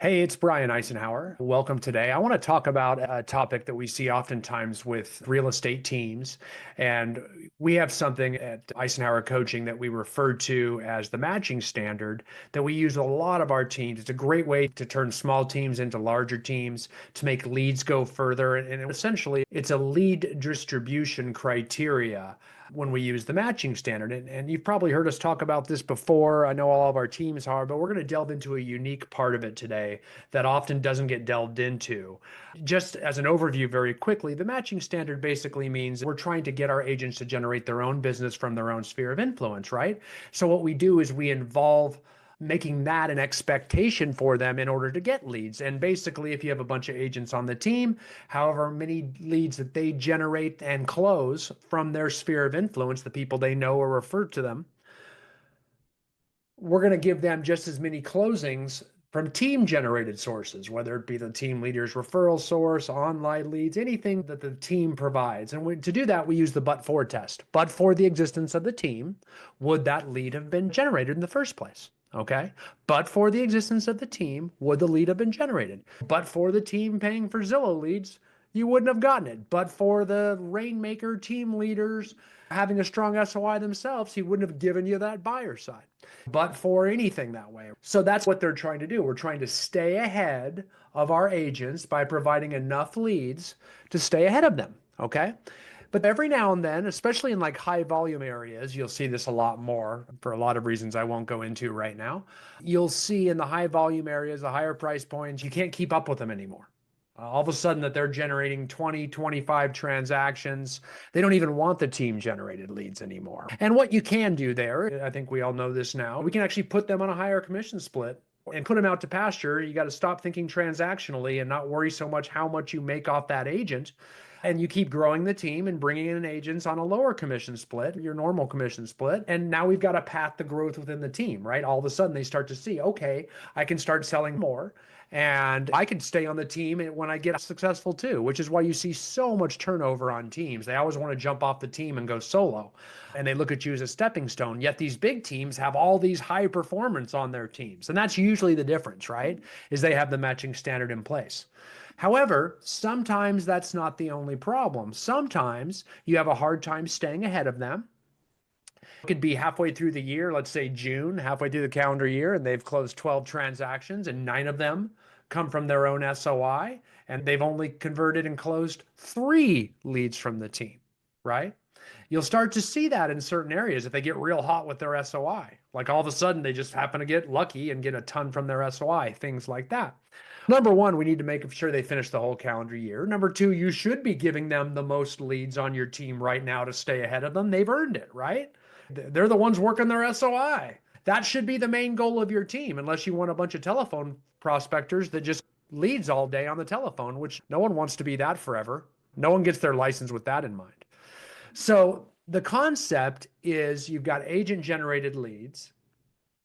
Hey, it's Brian Icenhower. Welcome today. I want to talk about a topic that we see oftentimes with real estate teams. And we have something at Eisenhower Coaching that we refer to as the matching standard that we use a lot of our teams. It's a great way to turn small teams into larger teams, to make leads go further. And essentially, it's a lead distribution criteria when we use the matching standard. And you've probably heard us talk about this before. I know all of our teams are, but we're going to delve into a unique part of it today that often doesn't get delved into. Just as an overview, very quickly, the matching standard basically means we're trying to get our agents to generate their own business from their own sphere of influence, right? So what we do is we involve making that an expectation for them in order to get leads. And basically, if you have a bunch of agents on the team, however many leads that they generate and close from their sphere of influence, the people they know or refer to them, we're going to give them just as many closings from team generated sources, whether it be the team leader's referral source, online leads, anything that the team provides. And to do that, we use the but for test. But for the existence of the team, would that lead have been generated in the first place? Okay. But for the existence of the team, would the lead have been generated? But for the team paying for Zillow leads, you wouldn't have gotten it. But for the Rainmaker team leaders having a strong SOI themselves, he wouldn't have given you that buyer side. But for anything that way. So that's what they're trying to do. We're trying to stay ahead of our agents by providing enough leads to stay ahead of them. Okay. But every now and then, especially in like high volume areas, you'll see this a lot more for a lot of reasons I won't go into right now. You'll see in the high volume areas, the higher price points, you can't keep up with them anymore. All of a sudden that they're generating 20, 25 transactions. They don't even want the team generated leads anymore. And what you can do there, I think we all know this now, we can actually put them on a higher commission split and put them out to pasture. You got to stop thinking transactionally and not worry so much how much you make off that agent. And you keep growing the team and bringing in agents on a lower commission split, your normal commission split. And now we've got a path to growth within the team, right? All of a sudden they start to see, okay, I can start selling more and I can stay on the team when I get successful too, which is why you see so much turnover on teams. They always want to jump off the team and go solo. And they look at you as a stepping stone. Yet these big teams have all these high performance on their teams. And that's usually the difference, right? Is they have the matching standard in place. However, sometimes that's not the only problem. Sometimes you have a hard time staying ahead of them. It could be halfway through the year, let's say June, halfway through the calendar year, and they've closed 12 transactions and 9 of them come from their own SOI, and they've only converted and closed 3 leads from the team, right? You'll start to see that in certain areas if they get real hot with their SOI. Like all of a sudden they just happen to get lucky and get a ton from their SOI, things like that. Number one, we need to make sure they finish the whole calendar year. Number two, you should be giving them the most leads on your team right now to stay ahead of them. They've earned it, right? They're the ones working their SOI. That should be the main goal of your team, unless you want a bunch of telephone prospectors that just leads all day on the telephone, which no one wants to be that forever. No one gets their license with that in mind. So the concept is you've got agent generated leads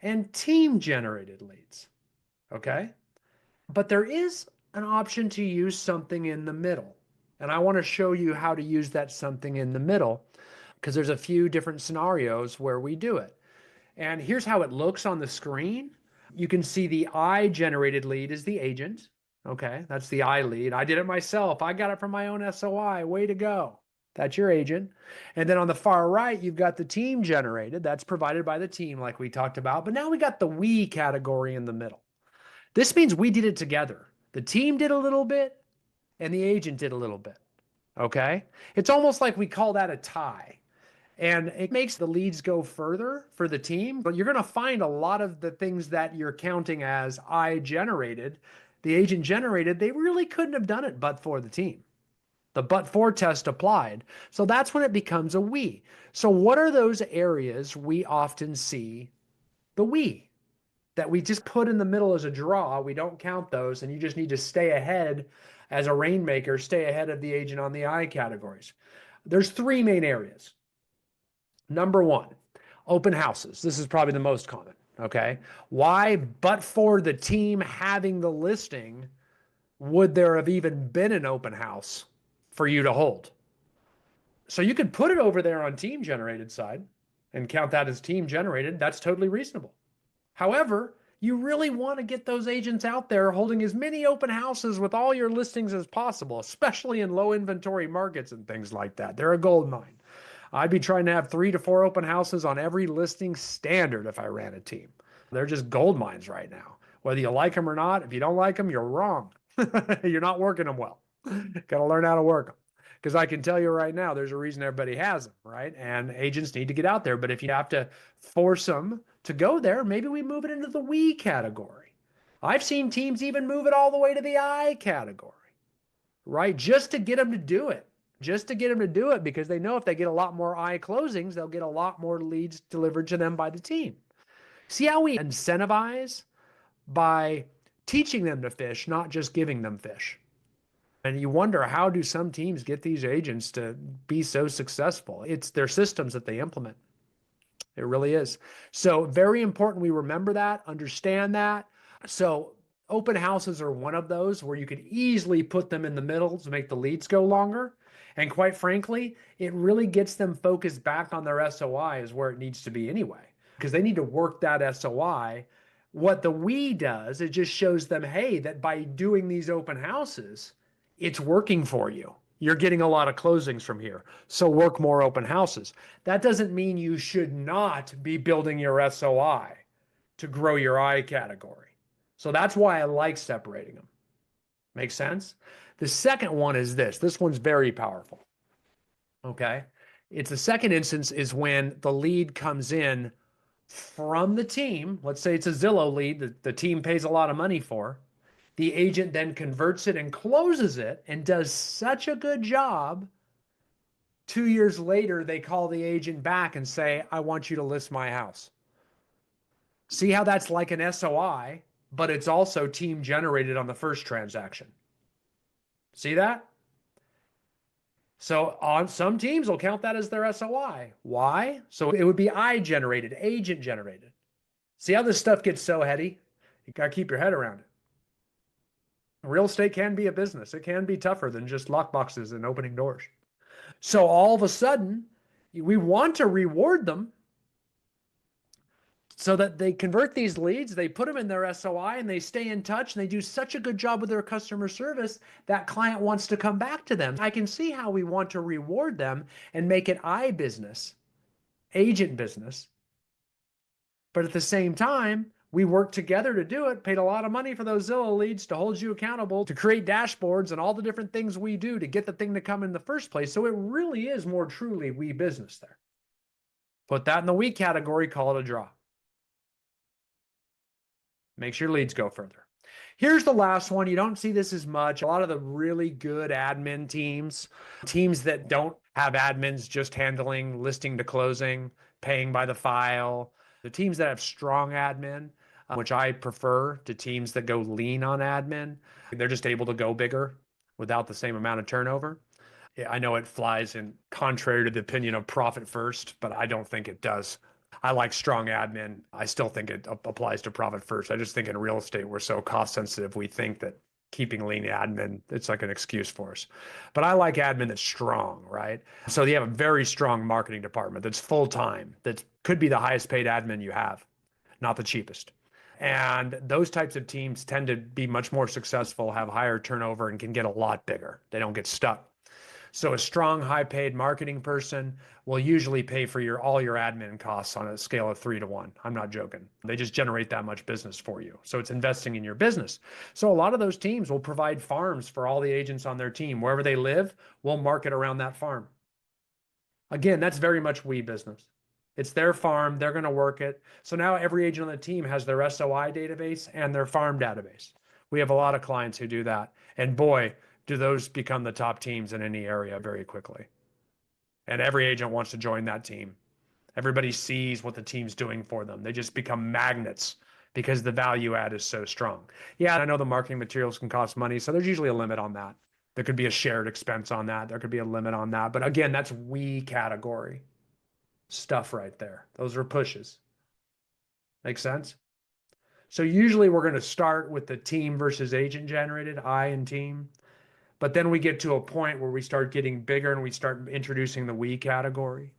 and team generated leads. Okay. But there is an option to use something in the middle. And I want to show you how to use that something in the middle because there's a few different scenarios where we do it. And here's how it looks on the screen. You can see the I generated lead is the agent. Okay, that's the I lead. I did it myself. I got it from my own SOI. Way to go. That's your agent. And then on the far right, you've got the team generated. That's provided by the team like we talked about. But now we got the we category in the middle. This means we did it together. The team did a little bit and the agent did a little bit. Okay? It's almost like we call that a tie. And it makes the leads go further for the team, but you're going to find a lot of the things that you're counting as I generated, the agent generated, they really couldn't have done it but for the team. The but for test applied. So that's when it becomes a we. So what are those areas we often see the we? That we just put in the middle as a draw. We don't count those, and you just need to stay ahead as a rainmaker, stay ahead of the agent on the I categories. There's 3 main areas. Number 1, open houses. This is probably the most common, okay? Why? But for the team having the listing, would there have even been an open house for you to hold? So you could put it over there on team generated side and count that as team generated. That's totally reasonable. However, You really want to get those agents out there holding as many open houses with all your listings as possible, especially in low inventory markets and things like that. They're a gold mine. I'd be trying to have 3 to 4 open houses on every listing standard if I ran a team. They're just gold mines right now. Whether you like them or not, if you don't like them, you're wrong. You're not working them well. Got to learn how to work them. Because I can tell you right now, there's a reason everybody has them, right? And agents need to get out there. But if you have to force them to go there, maybe we move it into the we category. I've seen teams even move it all the way to the I category, right? Just to get them to do it. Just to get them to do it because they know if they get a lot more I closings, they'll get a lot more leads delivered to them by the team. See how we incentivize by teaching them to fish, not just giving them fish. And you wonder, how do some teams get these agents to be so successful? It's their systems that they implement. It really is. So very important we remember that, understand that. So open houses are one of those where you could easily put them in the middle to make the leads go longer. And quite frankly, it really gets them focused back on their SOI is where it needs to be anyway, because they need to work that SOI. What the we does, it just shows them, hey, that by doing these open houses, it's working for you. You're getting a lot of closings from here. So work more open houses. That doesn't mean you should not be building your SOI to grow your I category. So that's why I like separating them. Make sense? The second one is this. This one's very powerful. Okay. It's the second instance is when the lead comes in from the team. Let's say it's a Zillow lead that the team pays a lot of money for. The agent then converts it and closes it and does such a good job. 2 years later, they call the agent back and say, I want you to list my house. See how that's like an SOI, but it's also team generated on the first transaction. See that? So on some teams will count that as their SOI. Why? So it would be I generated, agent generated. See how this stuff gets so heady? You got to keep your head around it. Real estate can be a business. It can be tougher than just lockboxes and opening doors. So all of a sudden, we want to reward them so that they convert these leads, they put them in their SOI and they stay in touch and they do such a good job with their customer service that client wants to come back to them. I can see how we want to reward them and make it I business, agent business. But at the same time, we worked together to do it, paid a lot of money for those Zillow leads to hold you accountable, to create dashboards and all the different things we do to get the thing to come in the first place. So it really is more truly we business there. Put that in the we category, call it a draw. Makes your leads go further. Here's the last one. You don't see this as much. A lot of the really good admin teams, teams that don't have admins just handling listing to closing, paying by the file, the teams that have strong admin, which I prefer to teams that go lean on admin. They're just able to go bigger without the same amount of turnover. I know it flies in contrary to the opinion of profit first, but I don't think it does. I like strong admin. I still think it applies to profit first. I just think in real estate, we're so cost sensitive. We think that keeping lean admin, it's like an excuse for us. But I like admin that's strong, right? So you have a very strong marketing department that's full time, that could be the highest paid admin you have, not the cheapest. And those types of teams tend to be much more successful, have higher turnover, and can get a lot bigger. They don't get stuck. So a strong, high-paid marketing person will usually pay for all your admin costs on a scale of 3 to 1. I'm not joking. They just generate that much business for you. So it's investing in your business. So a lot of those teams will provide farms for all the agents on their team. Wherever they live, we'll market around that farm. Again, that's very much we business. It's their farm. They're going to work it. So now every agent on the team has their SOI database and their farm database. We have a lot of clients who do that. And boy, do those become the top teams in any area very quickly. And every agent wants to join that team. Everybody sees what the team's doing for them. They just become magnets because the value add is so strong. Yeah, I know the marketing materials can cost money, so there's usually a limit on that. There could be a shared expense on that. There could be a limit on that. But again, that's we category stuff right there. Those are pushes. Make sense? So usually we're going to start with the team versus agent generated, I and team. But then we get to a point where we start getting bigger and we start introducing the we category.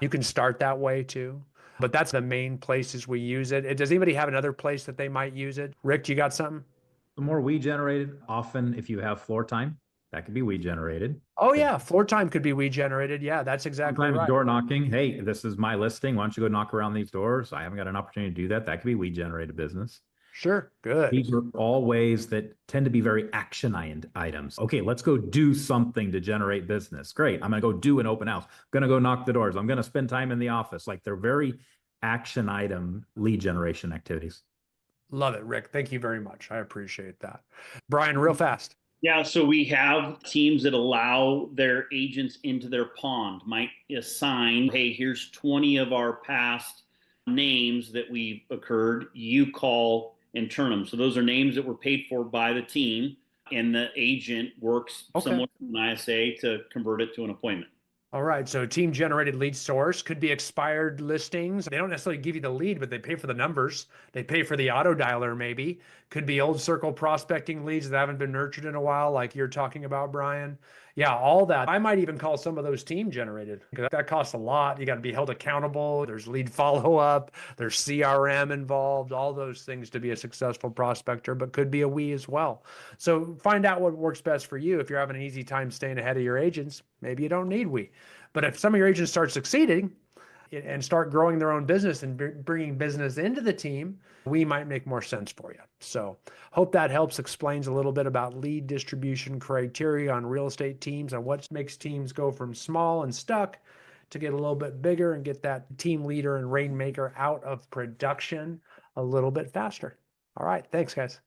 You can start that way too. But that's the main places we use it. Does anybody have another place that they might use it? Rick, do you got something? The more we generated, often if you have floor time, that could be we generated. Oh yeah, floor time could be we generated. Yeah, that's exactly Sometimes right. door knocking. Hey, this is my listing. Why don't you go knock around these doors? I haven't got an opportunity to do that. That could be we generated business. Sure, good. These are all ways that tend to be very action items. Okay, let's go do something to generate business. Great. I'm going to go do an open house. I'm going to go knock the doors. I'm going to spend time in the office. Like they're very action item lead generation activities. Love it, Rick. Thank you very much. I appreciate that. Brian, real fast. Yeah, so we have teams that allow their agents into their pond, might assign, hey, here's 20 of our past names that we've occurred. You call and turn them. So those are names that were paid for by the team, and the agent works similar to an ISA to convert it to an appointment. All right. So team generated lead source could be expired listings. They don't necessarily give you the lead, but they pay for the numbers. They pay for the auto dialer, maybe. Could be old circle prospecting leads that haven't been nurtured in a while, like you're talking about, Brian. Yeah, all that. I might even call some of those team generated because that costs a lot. You got to be held accountable. There's lead follow up, there's CRM involved, all those things to be a successful prospector, but could be a we as well. So find out what works best for you. If you're having an easy time staying ahead of your agents, maybe you don't need we. But if some of your agents start succeeding and start growing their own business and bringing business into the team, we might make more sense for you. So hope that helps, explains a little bit about lead distribution criteria on real estate teams and what makes teams go from small and stuck to get a little bit bigger and get that team leader and rainmaker out of production a little bit faster. All right. Thanks, guys.